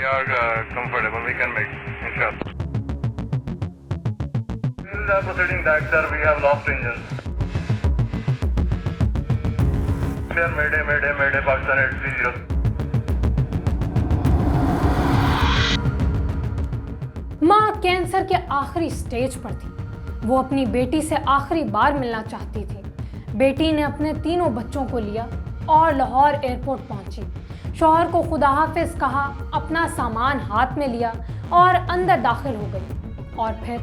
We are comfortable. We can make, inshallah. Still proceeding that, sir. We have lost engines. Sir, Mayday, Mayday, Mayday, Pakistan 830. माँ cancer के आखिरी stage पर थी। वो अपनी बेटी से आखिरी बार मिलना चाहती थी। बेटी ने अपने तीनों बच्चों को लिया और लाहौर एयरपोर्ट पहुंची। शौहर को खुदा हाफिज कहा, अपना सामान हाथ में लिया और अंदर दाखिल हो गई। और फिर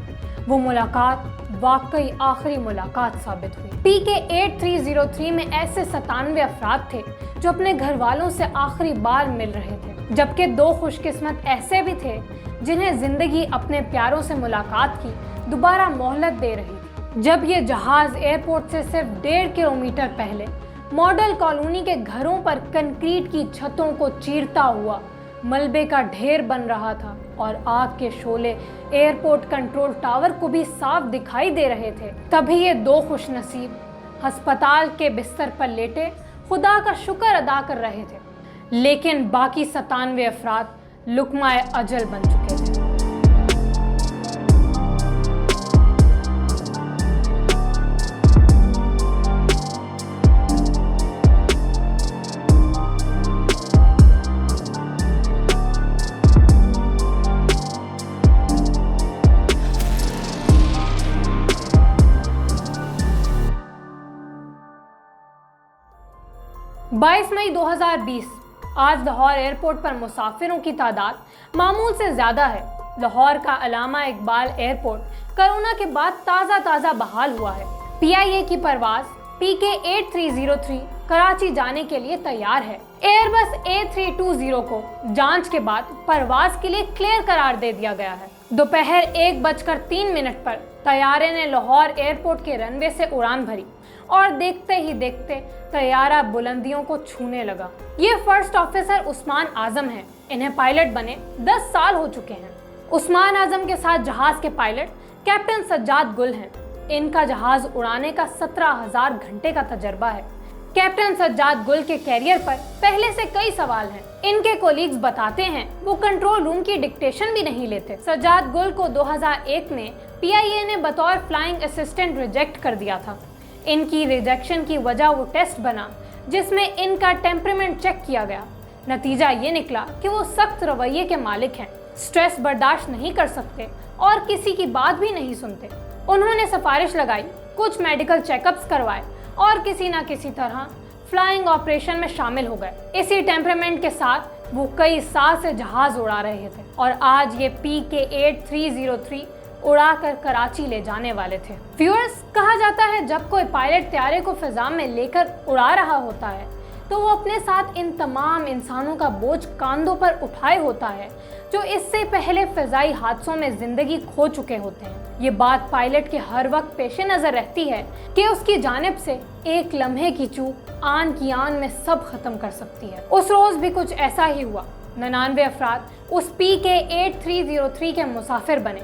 वो मुलाकात वाकई आखिरी मुलाकात साबित हुई। PK 8303 में ऐसे 97 अफराद थे जो अपने घर वालों से आखिरी बार मिल रहे थे, जबकि 2 खुशकिस्मत ऐसे भी थे जिन्हें जिंदगी अपने प्यारों से मुलाकात की दोबारा मोहलत दे रही थी। जब ये जहाज एयरपोर्ट से सिर्फ 1.5 किलोमीटर पहले मॉडल कॉलोनी के घरों पर कंक्रीट की छतों को चीरता हुआ मलबे का ढेर बन रहा था और आग के शोले एयरपोर्ट कंट्रोल टावर को भी साफ दिखाई दे रहे थे, तभी ये 2 खुशनसीब अस्पताल के बिस्तर पर लेटे खुदा का शुक्र अदा कर रहे थे। लेकिन बाकी 97 अफराद लुकमाए अजल बन चुके थे। बाईस मई 2020 आज लाहौर एयरपोर्ट पर मुसाफिरों की तादाद मामूल से ज़्यादा है। लाहौर का अलामा इकबाल एयरपोर्ट कोरोना के बाद ताज़ा बहाल हुआ है। PIA की परवाज़ PK 8303 कराची जाने के लिए तैयार है। एयरबस A320 को जांच के बाद परवाज़ के लिए क्लियर करार दे दिया गया है। दोपहर 1:03 पर तैयारे ने लाहौर एयरपोर्ट के रनवे से उड़ान भरी और देखते ही देखते तैयारा बुलंदियों को छूने लगा। ये फर्स्ट ऑफिसर उस्मान आजम हैं। इन्हें पायलट बने 10 साल हो चुके हैं। उस्मान आजम के साथ जहाज के पायलट कैप्टन सज्जाद गुल हैं। इनका जहाज उड़ाने का 17,000 घंटे का तजर्बा है। कैप्टन सज्जाद गुल के कैरियर पर पहले से कई सवाल हैं। इनके कोलीग्स बताते हैं वो कंट्रोल रूम की डिक्टेशन भी नहीं लेते। सज्जाद गुल को 2001 में PIA ने बतौर फ्लाइंग असिस्टेंट रिजेक्ट कर दिया था। इनकी रिजेक्शन की वजह वो टेस्ट बना जिसमें इनका टेम्परामेंट चेक किया गया। नतीजा ये निकला कि वो सख्त रवैये के मालिक हैं, स्ट्रेस बर्दाश्त नहीं कर सकते और किसी की बात भी नहीं सुनते। उन्होंने सिफारिश लगाई, कुछ मेडिकल चेकअप्स करवाए और किसी ना किसी तरह फ्लाइंग ऑपरेशन में शामिल हो गए। इसी टेम्परामेंट के साथ वो कई साल से जहाज उड़ा रहे थे और आज ये PK 8303 उड़ाकर कराची ले जाने वाले थे। व्यूअर्स, कहा जाता है जब कोई पायलट त्यारे को फिजा में लेकर उड़ा रहा होता है तो वो अपने साथ इन तमाम इंसानों का बोझ कांधों पर उठाए होता है जो इससे पहले फिजाई हादसों में जिंदगी खो चुके होते हैं। ये बात पायलट के हर वक्त पेश नजर रहती है कि उसकी जानिब से एक लम्हे की चूक आन की आन में सब खत्म कर सकती है। उस रोज भी कुछ ऐसा ही हुआ। 99 अफराद उस PK 8303 के मुसाफिर बने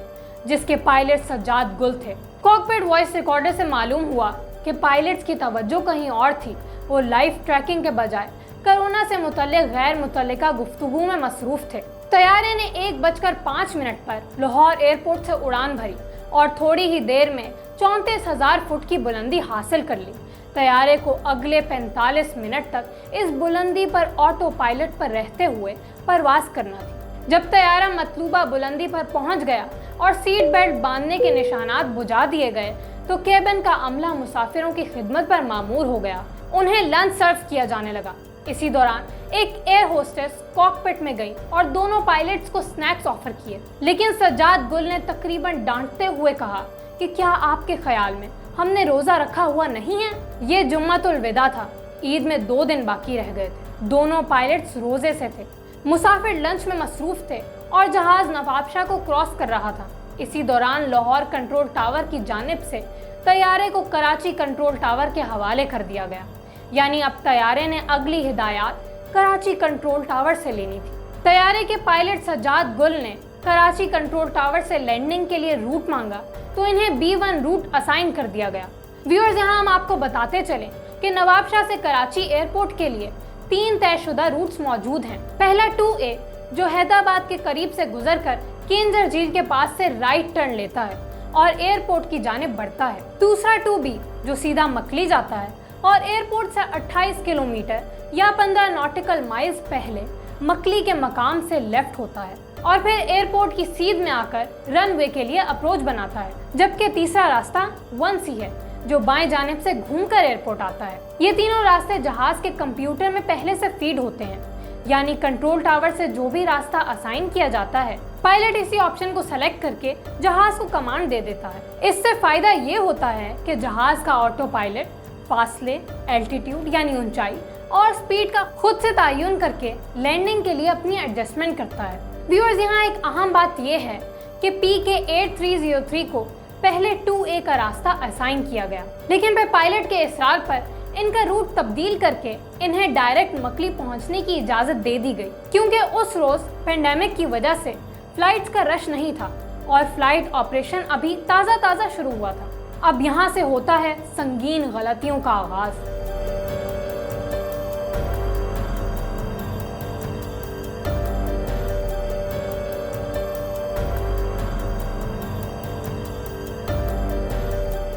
जिसके पायलट सज्जाद गुल थे। कॉकपिट वॉइस रिकॉर्डर से मालूम हुआ कि पायलट्स की तवज्जो कहीं और थी। वो लाइव ट्रैकिंग के बजाय कोरोना से मुतल्लिक गैर मुतल्लिका गुफ्तगू में मसरूफ थे। तैयारे ने 1:05 पर लाहौर एयरपोर्ट से उड़ान भरी और थोड़ी ही देर में 34,000 फुट की बुलंदी हासिल कर ली। तैयारे को अगले 45 मिनट तक इस बुलंदी पर ऑटो पायलट पर रहते हुए परवाज करना थी। जब तैयारा मतलूबा बुलंदी पर पहुंच गया और सीट बेल्ट बांधने के निशानात बुझा दिए गए तो केबिन का अमला मुसाफिरों की खिदमत पर मामूर हो गया। उन्हें लंच सर्व किया जाने लगा। इसी दौरान एक एयर होस्टेस कॉकपिट में गई और दोनों पायलट्स को स्नैक्स ऑफर किए, लेकिन सज्जाद गुल ने तकरीबन डांटते हुए कहा कि क्या आपके ख्याल में हमने रोजा रखा हुआ नहीं है? ये जुम्मतुल विदा था। ईद में 2 दिन बाकी रह गए थे। दोनों पायलट्स रोजे से थे। मुसाफिर लंच में मसरूफ थे और जहाज नवाबशाह को क्रॉस कर रहा था। इसी दौरान लाहौर कंट्रोल टावर की जानिब से तैयारे को कराची कंट्रोल टावर के हवाले कर दिया गया। यानी अब तैयारे ने अगली हिदायत कराची कंट्रोल टावर से लेनी थी। तैयारे के पायलट सज्जाद गुल ने कराची कंट्रोल टावर से लैंडिंग के लिए रूट मांगा तो इन्हें B1 रूट असाइन कर दिया गया। व्यूअर्स, यहाँ हम आपको बताते चलें कि नवाबशाह से कराची एयरपोर्ट के लिए 3 तयशुदा रूट्स मौजूद हैं। पहला 2A जो हैदराबाद के करीब से गुजरकर केंजर झील के पास से राइट टर्न लेता है और एयरपोर्ट की जानिब बढ़ता है। दूसरा 2B जो सीधा मकली जाता है और एयरपोर्ट से 28 किलोमीटर या 15 नॉटिकल माइल्स पहले मकली के मकाम से लेफ्ट होता है और फिर एयरपोर्ट की सीध में आकर रनवे के लिए अप्रोच बनाता है। जबकि तीसरा रास्ता 1C है जो बाएं जानिब से घूमकर एयरपोर्ट आता है। ये तीनों रास्ते जहाज के कंप्यूटर में पहले से फीड होते हैं, यानी कंट्रोल टावर से जो भी रास्ता असाइन किया जाता है पायलट इसी ऑप्शन को सेलेक्ट करके जहाज को कमांड दे देता है। इससे फायदा ये होता है कि जहाज का ऑटो पायलट फासले, एल्टीट्यूड यानी ऊंचाई और स्पीड का खुद से तयन करके लैंडिंग के लिए अपनी एडजस्टमेंट करता है। व्यूअर्स, यहाँ एक अहम बात यह है कि PK-8303 को पहले 2A का रास्ता असाइन किया गया, लेकिन फिर पायलट के इसरार पर इनका रूट तब्दील करके इन्हें डायरेक्ट मकली पहुंचने की इजाजत दे दी गई, क्योंकि उस रोज पेंडेमिक की वजह से फ्लाइट्स का रश नहीं था और फ्लाइट ऑपरेशन अभी ताज़ा शुरू हुआ था। अब यहाँ से होता है संगीन गलतियों का आगाज।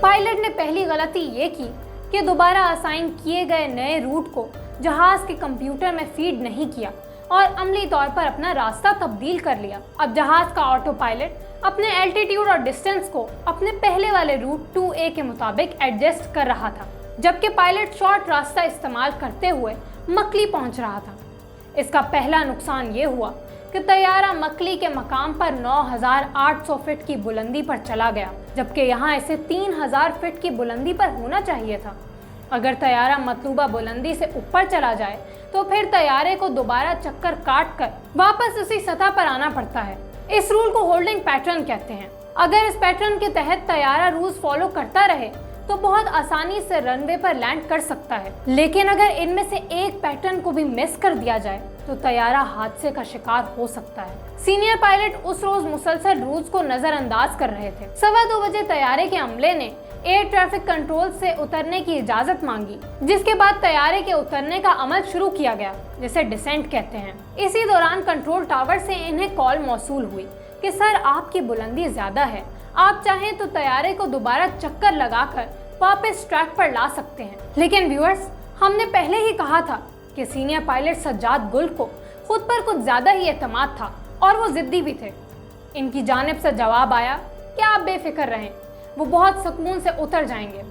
पायलट ने पहली गलती ये की कि दोबारा असाइन किए गए नए रूट को जहाज के कंप्यूटर में फीड नहीं किया और अमली तौर पर अपना रास्ता तब्दील कर लिया। अब जहाज का ऑटो पायलट अपने एल्टीट्यूड और डिस्टेंस को अपने पहले वाले रूट 2A के मुताबिक एडजस्ट कर रहा था, जबकि पायलट शॉर्ट रास्ता इस्तेमाल करते हुए मकली पहुंच रहा था। इसका पहला नुकसान ये हुआ कि तैयारा मकली के मकाम पर 9,800 फीट की बुलंदी पर चला गया, जबकि यहाँ इसे 3,000 फीट की बुलंदी पर होना चाहिए था। अगर तैयारा मतलूबा बुलंदी से ऊपर चला जाए तो फिर तैयारे को दोबारा चक्कर काट कर वापस उसी सतह पर आना पड़ता है। इस रूल को होल्डिंग पैटर्न कहते हैं। अगर इस पैटर्न के तहत तैयारा रूल्स फॉलो करता रहे तो बहुत आसानी से रनवे पर लैंड कर सकता है, लेकिन अगर इनमें से एक पैटर्न को भी मिस कर दिया जाए तो तैयारा हादसे का शिकार हो सकता है। सीनियर पायलट उस रोज मुसलसल रूल्स को नजरअंदाज कर रहे थे। 2:15 बजे तैयारे के अमले ने एयर ट्रैफिक कंट्रोल से उतरने की इजाजत मांगी, जिसके बाद तैयारे के उतरने का अमल शुरू किया गया, जिसे डिसेंट कहते हैं। इसी दौरान कंट्रोल टावर से इन्हें कॉल मौसूल हुई कि सर आपकी बुलंदी ज्यादा है, आप चाहें तो तैयारे को दोबारा चक्कर लगाकर वापस ट्रैक पर ला सकते हैं। लेकिन व्यूअर्स, हमने पहले ही कहा था कि सीनियर पायलट सज्जाद गुल को खुद पर कुछ ज्यादा ही एतमाद था और वो जिद्दी भी थे। इनकी जानिब से जवाब आया कि आप बेफिक्र रहें, वो बहुत सुकून से उतर जाएंगे।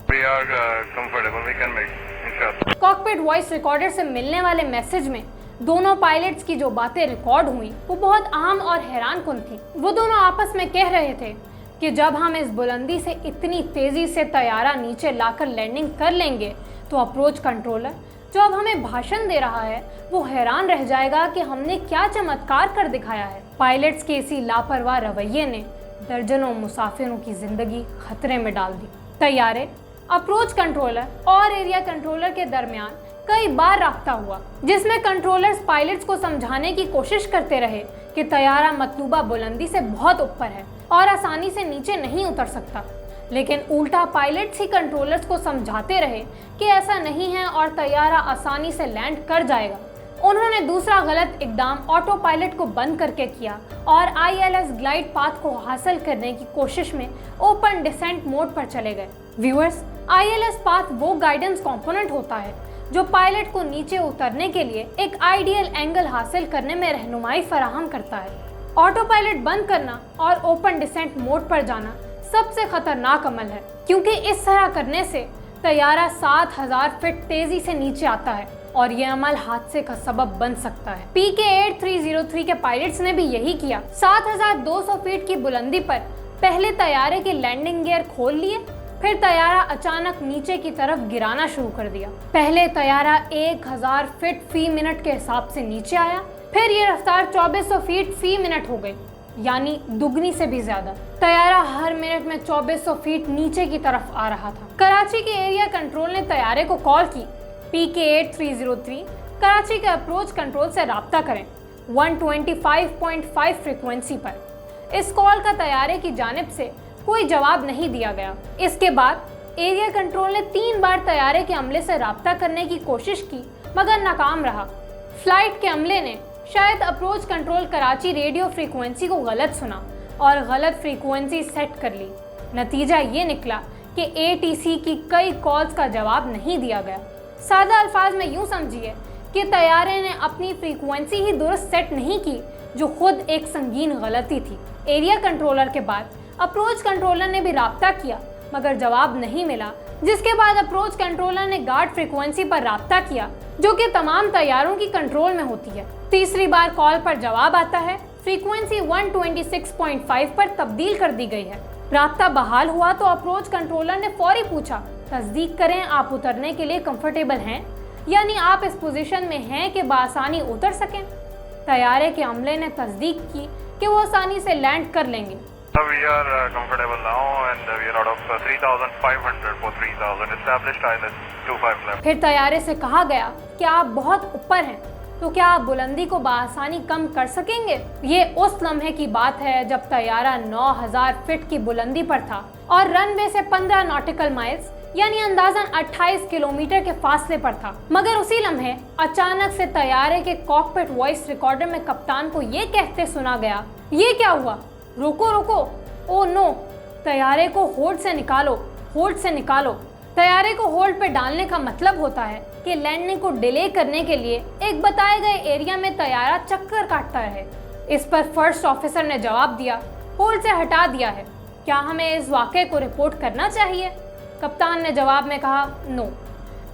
कॉकपिट वॉइस रिकॉर्डर से मिलने वाले मैसेज में दोनों पायलट्स की जो बातें रिकॉर्ड हुई वो बहुत अहम और हैरानकुन थी। वो दोनों आपस में कह रहे थे कि जब हम इस बुलंदी से इतनी तेजी से तैयारा नीचे लाकर लैंडिंग कर लेंगे तो अप्रोच कंट्रोलर जो अब हमें भाषण दे रहा है वो हैरान रह जाएगा कि हमने क्या चमत्कार कर दिखाया है। पायलट्स के इसी लापरवाह रवैये ने दर्जनों मुसाफिरों की जिंदगी खतरे में डाल दी। तैयारे, अप्रोच कंट्रोलर और एरिया कंट्रोलर के दरमियान कई बार राब्ता हुआ, जिसमें कंट्रोलर्स पायलट्स को समझाने की कोशिश करते रहे कि तैयारा मतलूबा बुलंदी से बहुत ऊपर है और आसानी से नीचे नहीं उतर सकता, लेकिन उल्टा पायलट्स ही कंट्रोलर्स को समझाते रहे कि ऐसा नहीं है और तैयारा आसानी से लैंड कर जाएगा। उन्होंने दूसरा गलत इकदाम ऑटो पायलट को बंद करके किया और ILS ग्लाइड पाथ को हासिल करने की कोशिश में ओपन डिसेंट मोड पर चले गए। व्यूअर्स, ILS पाथ वो गाइडेंस कंपोनेंट होता है जो पायलट को नीचे उतरने के लिए एक आइडियल एंगल हासिल करने में रहनुमाई फराहम करता है। ऑटो पायलट बंद करना और ओपन डिसेंट मोड पर जाना सबसे खतरनाक अमल है, क्योंकि इस तरह करने से तैयारा 7,000 फीट तेजी से नीचे आता है और यह अमल हादसे का सबब बन सकता है। PK-8303 के पायलट्स ने भी यही किया। 7,200 फीट की बुलंदी पर पहले तैयारे के लैंडिंग गियर खोल लिए, फिर तैयारा अचानक नीचे की तरफ गिराना शुरू कर दिया। पहले तैयारा 1,000 फीट फी मिनट के हिसाब से नीचे आया, फिर ये रफ्तार 2400 फीट फी मिनट हो गई, यानी दुगनी से भी ज्यादा। तैयारा हर मिनट में 2400 फीट नीचे की तरफ आ रहा था। कराची के एरिया कंट्रोल ने तैयारे को कॉल की, PK-8303 कराची के अप्रोच कंट्रोल से राब्ता करें 125.5 फ्रीक्वेंसी पर। इस कॉल का तैयारे की जानिब से कोई जवाब नहीं दिया गया। इसके बाद एरिया कंट्रोल ने 3 बार तैयारे के अमले से राब्ता करने की कोशिश की, मगर नाकाम रहा। फ्लाइट के अमले ने शायद approach control Karachi radio frequency को गलत सुना और गलत फ्रीक्वेंसी सेट कर ली। नतीजा ये निकला कि ATC की कई कॉल्स का जवाब नहीं दिया गया। सादा अल्फाज में यूँ समझिए कि तैयारे ने अपनी फ्रीक्वेंसी ही दुरुस्त सेट नहीं की, जो खुद एक संगीन गलती थी। एरिया कंट्रोलर के बाद अप्रोच कंट्रोलर ने भी राब्ता किया मगर जवाब नहीं मिला, जिसके बाद अप्रोच कंट्रोलर ने गार्ड फ्रीक्वेंसी पर राब्ता किया, जो कि तमाम तैयारों की कंट्रोल में होती है। तीसरी बार कॉल पर जवाब आता है, फ्रीक्वेंसी 126.5 पर तब्दील कर दी गई है। राब्ता बहाल हुआ तो अप्रोच कंट्रोलर ने फौरी पूछा, तस्दीक करें आप उतरने के लिए कंफर्टेबल हैं, यानी आप इस पोजीशन में हैं कि बासानी उतर सकें। तैयारे के अमले ने तस्दीक की कि वो आसानी से लैंड कर लेंगे। We are comfortable now and we are out of 3,500 for 3,000 established ILS 25 left. फिर तैयारे से कहा गया कि आप बहुत ऊपर हैं, तो क्या आप बुलंदी को बासानी कम कर सकेंगे। ये उस लम्हे की बात है जब तैयारा 9,000 फीट की बुलंदी पर था और रनवे से 15 नॉटिकल माइल्स यानी अंदाजन 28 किलोमीटर के फासले पर था। मगर उसी लम्हे अचानक से तैयारे के कॉकपिट वॉइस रिकॉर्डर में कप्तान को ये कहते सुना गया, ये क्या हुआ, रोको रोको, ओ नो, तैयारे को होल्ड से निकालो, होल्ड से निकालो। तैयारे को होल्ड पे डालने का मतलब होता है कि लैंडिंग को डिले करने के लिए एक बताए गए एरिया में तैयारा चक्कर काटता रहे। इस पर फर्स्ट ऑफिसर ने जवाब दिया, होल्ड से हटा दिया है, क्या हमें इस वाक़े को रिपोर्ट करना चाहिए। कप्तान ने जवाब में कहा, नो।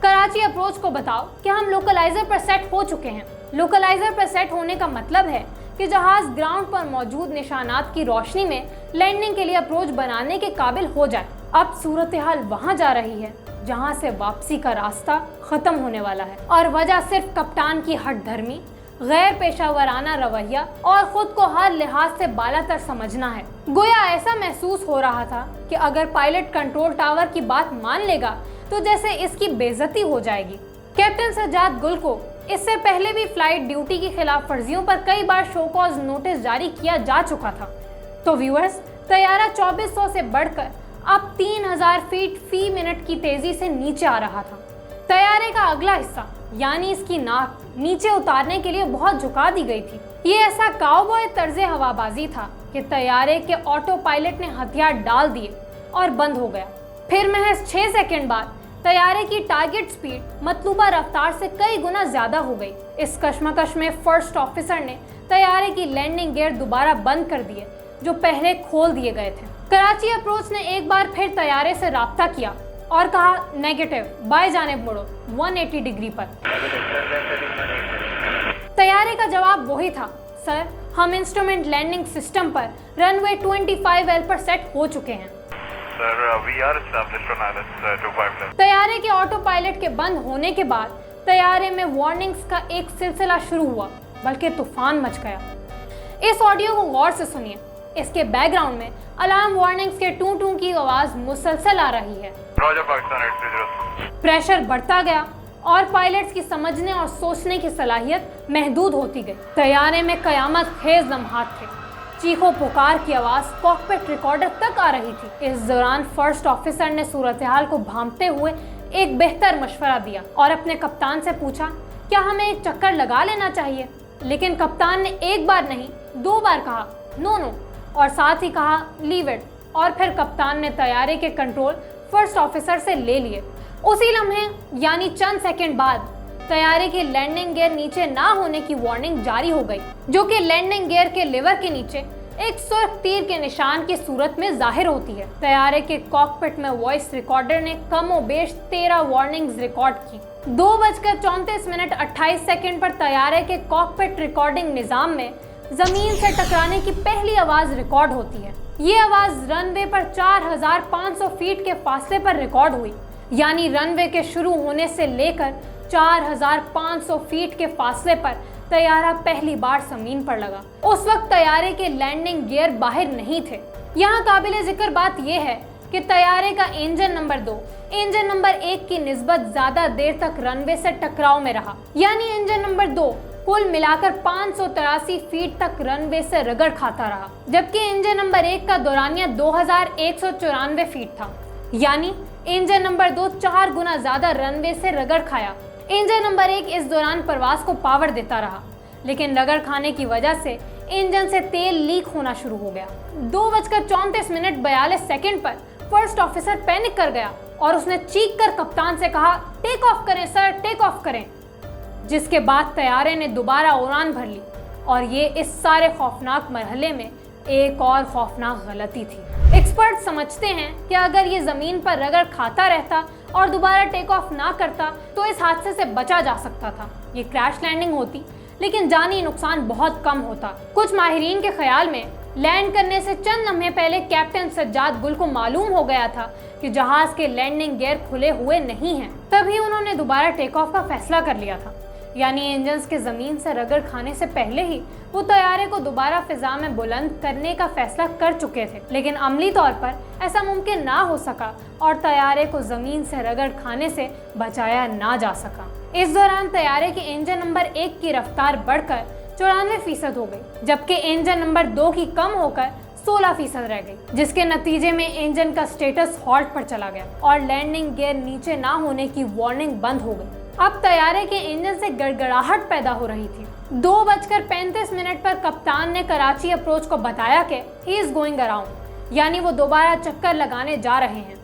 कराची अप्रोच को बताओ कि हम लोकलाइजर पर सेट हो चुके हैं। लोकलाइजर पर सेट होने का मतलब है कि जहाज ग्राउंड पर मौजूद निशानात की रोशनी में लैंडिंग के लिए अप्रोच बनाने के काबिल हो जाए। अब सूरत हाल वहां जा रही है जहां से वापसी का रास्ता खत्म होने वाला है और वजह सिर्फ कप्तान की हठधर्मी, गैर पेशावराना रवैया और खुद को हर लिहाज से बालातर समझना है। गोया ऐसा महसूस हो रहा था कि अगर पायलट कंट्रोल टावर की बात मान लेगा तो जैसे इसकी बेइज्जती हो जाएगी। कैप्टन सज्जाद गुल को इससे पहले भी फ्लाइट ड्यूटी की खिलाफ वर्जियों पर कई बार शो कॉज नोटिस जारी किया जा चुका था। तो व्यूअर्स, तैयारा 2400 से बढ़कर अब 3000 फीट फी मिनट की तेजी से नीचे आ रहा था। तैयारे का अगला हिस्सा यानी इसकी नाक नीचे उतारने के लिए बहुत झुका दी गई थी। ये ऐसा काउबॉय तर्जे हवाबाजी था कि तैयारे के ऑटो पायलट ने हथियार डाल दिए और बंद हो गया। फिर महज 6 सेकंड बाद तैयारे की टारगेट स्पीड मतलूबा रफ्तार से कई गुना ज्यादा हो गई। इस कश्मकश में फर्स्ट ऑफिसर ने तैयारे की लैंडिंग गियर दोबारा बंद कर दिए जो पहले खोल दिए गए थे। कराची अप्रोच ने एक बार फिर तैयारे से राब्ता किया और कहा, नेगेटिव, बाएं जानिब मुड़ो 180 डिग्री पर। तैयारे का जवाब वही था, सर हम इंस्ट्रूमेंट लैंडिंग सिस्टम पर रनवे 25L पर सेट हो चुके हैं। Sir, we are established on ILS 25 left. तैयारे के ऑटो पायलट के बंद होने के बाद तैयारे में वार्निंग्स का एक सिलसिला शुरू हुआ, बल्कि तूफान मच गया। इस ऑडियो को गौर से सुनिए। इसके बैकग्राउंड में अलार्म वार्निंग्स के टू टू की आवाज मुसलसल आ रही है। Roger, Pakistan 830. प्रेशर बढ़ता गया और पायलट्स की समझने और सोचने की सलाहियत महदूद होती गई। तैयारे में कयामत खेज लम्हात थे। चीखों पुकार की आवाज कॉकपिट रिकॉर्डर तक आ रही थी। इस दौरान फर्स्ट ऑफिसर ने सूरत-ए-हाल को भांपते हुए एक बेहतर मशवरा दिया और अपने कप्तान से पूछा, क्या हमें एक चक्कर लगा लेना चाहिए। लेकिन कप्तान ने एक बार नहीं 2 बार कहा, नो नो, और साथ ही कहा, लीव इट। और फिर कप्तान ने तैयारे के कंट्रोल फर्स्ट ऑफिसर से ले लिए। उसी लम्हे यानी चंद सेकंड बाद तैयारे की लैंडिंग गियर नीचे ना होने की वार्निंग जारी हो गई, जो कि लैंडिंग गियर के लिवर के नीचे एक सुर्ख तीर के निशान की सूरत में जाहिर होती है। तैयारे के कॉकपिट में वॉइस रिकॉर्डर ने कमोबेश 13 वार्निंग्स रिकॉर्ड की। 2:34 पर तैयारे के कॉकपिट रिकॉर्डिंग निजाम में जमीन से टकराने की पहली आवाज रिकॉर्ड होती है। ये आवाज रनवे पर 4500 फीट के फासले पर रिकॉर्ड हुई, यानी रनवे के शुरू होने से लेकर 4500 फीट के फासले पर तैयारा पहली बार जमीन पर लगा। उस वक्त तैयारे के लैंडिंग गियर बाहर नहीं थे। यहाँ काबिले जिक्र बात यह है कि तैयारे का इंजन नंबर 2 इंजन नंबर 1 की निस्बत ज्यादा देर तक रनवे से टकराव में रहा, यानी इंजन नंबर 2 कुल मिलाकर 583 फीट तक रनवे से रगड़ खाता रहा, जबकि इंजन नंबर 1 का दौरानिया 2194 फीट था, यानी इंजन नंबर 2 4 गुना ज्यादा रनवे से रगड़ खाया। इंजन नंबर 1 इस दौरान परवाज को पावर देता रहा, लेकिन रगड़ खाने की वजह से इंजन से तेल लीक होना शुरू हो गया। 2:34 पर फर्स्ट ऑफिसर पैनिक कर गया और उसने चीख कर कप्तान से कहा, टेक ऑफ करें सर, टेक ऑफ करें। जिसके बाद तैयारे ने दोबारा उड़ान भर ली और ये इस सारे खौफनाक मरहले में एक और खौफनाक गलती थी। एक्सपर्ट समझते हैं कि अगर ये जमीन पर रगड़ खाता रहता और दोबारा टेक ऑफ ना करता तो इस हादसे से बचा जा सकता था। ये क्रैश लैंडिंग होती लेकिन जानी नुकसान बहुत कम होता। कुछ माहिरीन के ख्याल में लैंड करने से चंद लम्हे पहले कैप्टन सज्जाद गुल को मालूम हो गया था कि जहाज के लैंडिंग गियर खुले हुए नहीं हैं। तभी उन्होंने दोबारा टेक ऑफ का फैसला कर लिया था, यानी इंजन्स के जमीन से रगड़ खाने से पहले ही वो तैयारे को दोबारा फिजा में बुलंद करने का फैसला कर चुके थे। लेकिन अमली तौर पर ऐसा मुमकिन ना हो सका और तैयारे को जमीन से रगड़ खाने से बचाया ना जा सका। इस दौरान तैयारे के इंजन नंबर 1 की रफ्तार बढ़कर 94% हो गई, जबकि इंजन नंबर 2 की कम होकर 16% रह गई, जिसके नतीजे में इंजन का स्टेटस हॉल्ट पर चला गया और लैंडिंग गियर नीचे ना होने की वार्निंग बंद हो गई। अब तैयारे के इंजन से गड़गड़ाहट पैदा हो रही थी। 2:35 पर कप्तान ने कराची अप्रोच को बताया कि ही इज गोइंग अराउंड, यानी वो दोबारा चक्कर लगाने जा रहे हैं।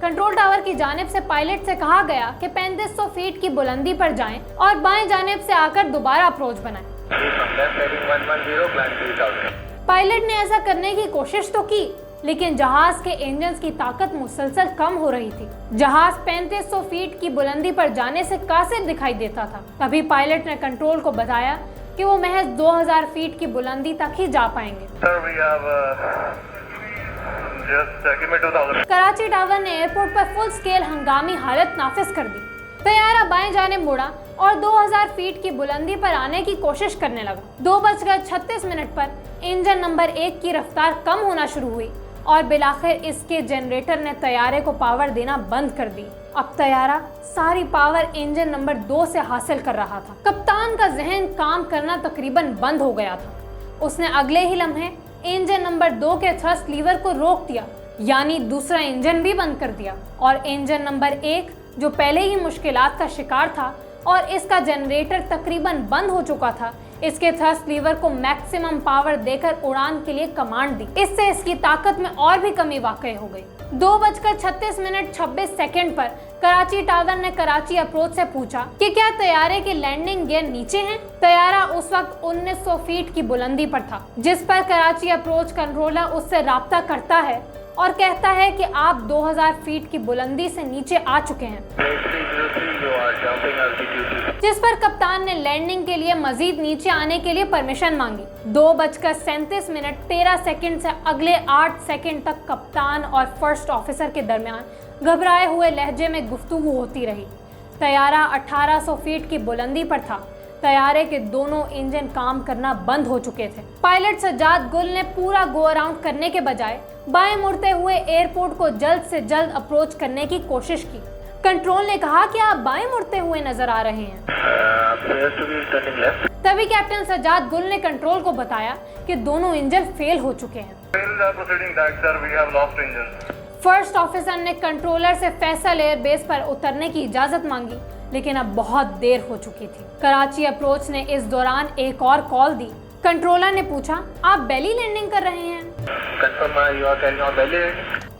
कंट्रोल टावर की जानिब से पायलट से कहा गया कि 3500 फीट की बुलंदी पर जाएं और बाएं जानिब से आकर दोबारा अप्रोच बनाएं। पायलट ने ऐसा करने की कोशिश तो की, लेकिन जहाज के इंजन की ताकत मुसलसल कम हो रही थी। जहाज 3500 फीट की बुलंदी पर जाने से कासिर दिखाई देता था। तभी पायलट ने कंट्रोल को बताया कि वो महज 2000 फीट की बुलंदी तक ही जा पाएंगे। कराची टावर ने एयरपोर्ट पर फुल स्केल हंगामी हालत नाफिज कर दी। तैयारा बाएं जाने मुड़ा और 2000 फीट की बुलंदी पर आने की कोशिश करने लगा। 2:36 पर इंजन नंबर 1 की रफ्तार कम होना शुरू हुई और बिलाखिर इसके जनरेटर ने तैयारे को पावर देना बंद कर दी। अब तैयारा सारी पावर इंजन नंबर 2 से हासिल कर रहा था। कप्तान का जहन काम करना तकरीबन बंद हो गया था। उसने अगले ही लम्हे इंजन नंबर 2 के थ्रस्ट लीवर को रोक दिया, यानी दूसरा इंजन भी बंद कर दिया और इंजन नंबर 1 जो पहले ही मुश्किलात का शिकार था और इसका जनरेटर तकरीबन बंद हो चुका था, इसके थ्रस्ट लीवर को मैक्सिमम पावर देकर उड़ान के लिए कमांड दी। इससे इसकी ताकत में और भी कमी वाकई हो गई। 2:36 पर कराची टावर ने कराची अप्रोच से पूछा कि क्या तैयारे के लैंडिंग गियर नीचे हैं। तैयारा उस वक्त 1900 फीट की बुलंदी पर था, जिस पर कराची अप्रोच कंट्रोलर उससे राब्ता करता है और कहता है कि आप 2000 फीट की बुलंदी से नीचे आ चुके हैं, जिस पर कप्तान ने लैंडिंग के लिए मजीद नीचे आने के लिए परमिशन मांगी। 2:37 से अगले 8 सेकंड तक कप्तान और फर्स्ट ऑफिसर के दरमियान घबराए हुए लहजे में गुफ्तगू होती रही। तैयारा 1800 फीट की बुलंदी पर था। तैयारे के दोनों इंजन काम करना बंद हो चुके थे। पायलट सज्जाद गुल ने पूरा गो अराउंड करने के बजाय बाएं मुड़ते हुए एयरपोर्ट को जल्द से जल्द अप्रोच करने की कोशिश की। कंट्रोल ने कहा कि आप बाएं मुड़ते हुए नजर आ रहे हैं। तभी कैप्टन सज्जाद गुल ने कंट्रोल को बताया कि दोनों इंजन फेल हो चुके हैं। फर्स्ट ऑफिसर ने कंट्रोलर से फैसल एयरबेस पर उतरने की इजाजत मांगी, लेकिन अब बहुत देर हो चुकी थी। कराची अप्रोच ने इस दौरान एक और कॉल दी। कंट्रोलर ने पूछा, आप बेली लैंडिंग कर रहे हैं?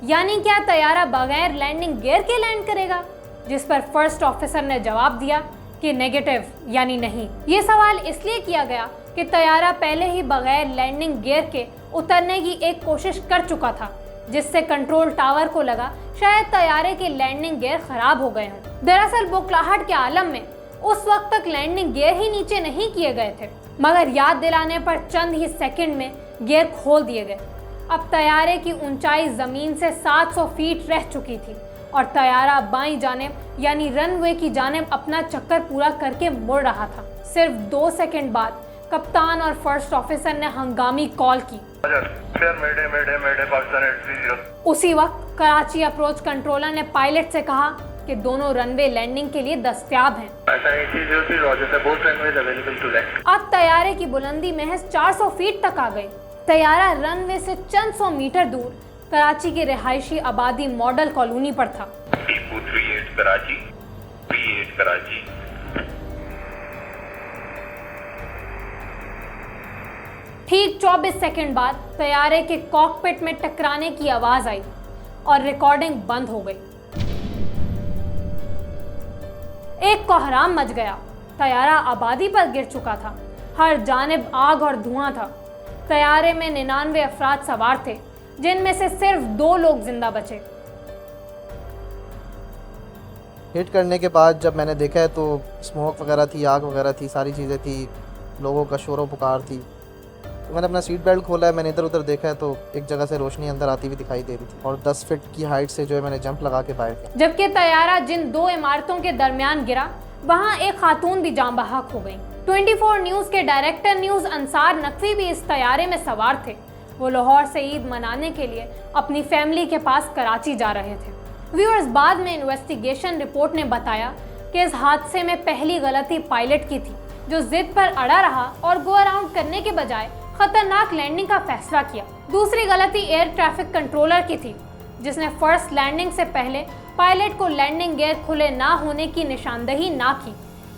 यानी क्या तैयारा बगैर लैंडिंग गियर के लैंड करेगा? जिस पर फर्स्ट ऑफिसर ने जवाब दिया कि नेगेटिव, यानी नहीं। ये सवाल इसलिए किया गया कि तैयारा पहले ही बगैर लैंडिंग गियर के उतरने की एक कोशिश कर चुका था, जिससे कंट्रोल टावर को लगा शायद तैयारे के लैंडिंग गियर खराब हो गए हों। दरअसल बुखलाहट के आलम में उस वक्त तक लैंडिंग गियर ही नीचे नहीं किए गए थे, मगर याद दिलाने पर चंद ही सेकंड में गियर खोल दिए गए। अब तैयारे की ऊंचाई जमीन से 700 फीट रह चुकी थी और तैयारा बाईं जानिब यानी रनवे की जानिब अपना चक्कर पूरा करके मुड़ रहा था। सिर्फ 2 सेकंड बाद कप्तान और फर्स्ट ऑफिसर ने हंगामी कॉल की। उसी वक्त कराची अप्रोच कंट्रोलर ने पायलट से कहा कि दोनों रनवे लैंडिंग के लिए दस्तयाब हैं। अब तैयारे की बुलंदी महज 400 फीट तक आ गई। तैयारा रनवे से चंद 100 मीटर दूर कराची के रिहायशी आबादी मॉडल कॉलोनी पर था। 38 कराची, 38 कराची। ठीक 24 सेकंड बाद तैयारे के कॉकपिट में टकराने की आवाज आई और रिकॉर्डिंग बंद हो गई। एक कोहराम मच गया। तैयारा आबादी पर गिर चुका था। हर जानिब आग और धुआं था। तैयारे में 99 अफराद सवार थे, जिनमें से सिर्फ 2 लोग जिंदा बचे। हिट करने के बाद जब मैंने देखा है तो स्मोक वगैरह थी, आग वगैरह थी, सारी चीज़ें थी, लोगों का शोर पुकार थी। तो मैंने अपना सीट बेल्ट खोला है, मैंने इधर उधर देखा है तो एक जगह से रोशनी अंदर आती हुई दिखाई दे रही थी और 10 फीट की हाइट से जो है मैंने जंप लगा के बाहर किया। जबकि तैयारा जिन 2 इमारतों के दरमियान गिरा, वहां एक खातून भी जान बहक हो गई। 24 न्यूज के डायरेक्टर न्यूज अंसार नकवी भी इस तैयारे में सवार थे। वो लाहौर से ईद मनाने के लिए अपनी फैमिली के पास कराची जा रहे थे। व्यूअर्स, बाद में इन्वेस्टिगेशन रिपोर्ट ने बताया कि इस हादसे में पहली गलती पायलट की थी, जो जिद पर अड़ा रहा और गो अराउंड करने के बजाय खतरनाक लैंडिंग का फैसला किया। दूसरी गलती एयर ट्रैफिक कंट्रोलर की थी, जिसने फर्स्ट लैंडिंग से पहले पायलट को लैंडिंग गियर खुले ना होने की निशानदही ना की।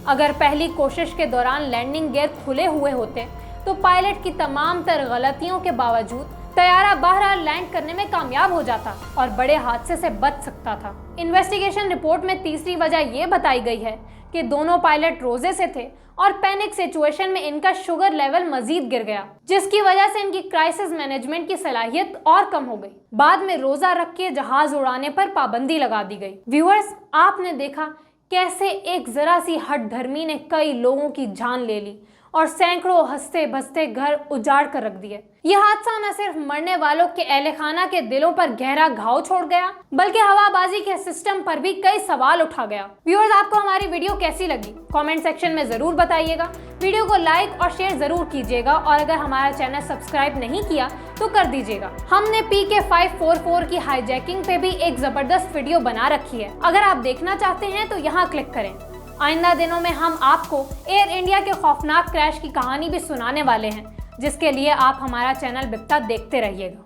अगर पहली कोशिश के दौरान लैंडिंग गियर खुले हुए होते तो पायलट की तमाम तर गलतियों के बावजूद तैयारा बहरहाल लैंड करने में कामयाब हो जाता और बड़े हादसे से बच सकता था। इन्वेस्टिगेशन रिपोर्ट में तीसरी वजह यह बताई गई है कि दोनों पायलट रोजे से थे और पैनिक सिचुएशन में इनका शुगर लेवल मजीद गिर गया, जिसकी वजह से इनकी क्राइसिस मैनेजमेंट की सलाहियत और कम हो गई। बाद में रोजा रख के जहाज उड़ाने पर पाबंदी लगा दी गई। व्यूअर्स, आपने देखा कैसे एक जरा सी हट धर्मी ने कई लोगों की जान ले ली और सैकड़ों हंसते बसते घर उजाड़ कर रख दिए। यह हादसा न सिर्फ मरने वालों के अहले खाना के दिलों पर गहरा घाव छोड़ गया, बल्कि हवाबाजी के सिस्टम पर भी कई सवाल उठा गया। व्यूअर्स, आपको हमारी वीडियो कैसी लगी कमेंट सेक्शन में जरूर बताइएगा। वीडियो को लाइक और शेयर जरूर कीजिएगा और अगर हमारा चैनल सब्सक्राइब नहीं किया तो कर दीजिएगा। हमने PK 544 की हाईजैकिंग पे भी एक जबरदस्त वीडियो बना रखी है, अगर आप देखना चाहते हैं तो यहाँ क्लिक करें। आइंदा दिनों में हम आपको एयर इंडिया के खौफनाक क्रैश की कहानी भी सुनाने वाले हैं, जिसके लिए आप हमारा चैनल बिप्ता देखते रहिएगा।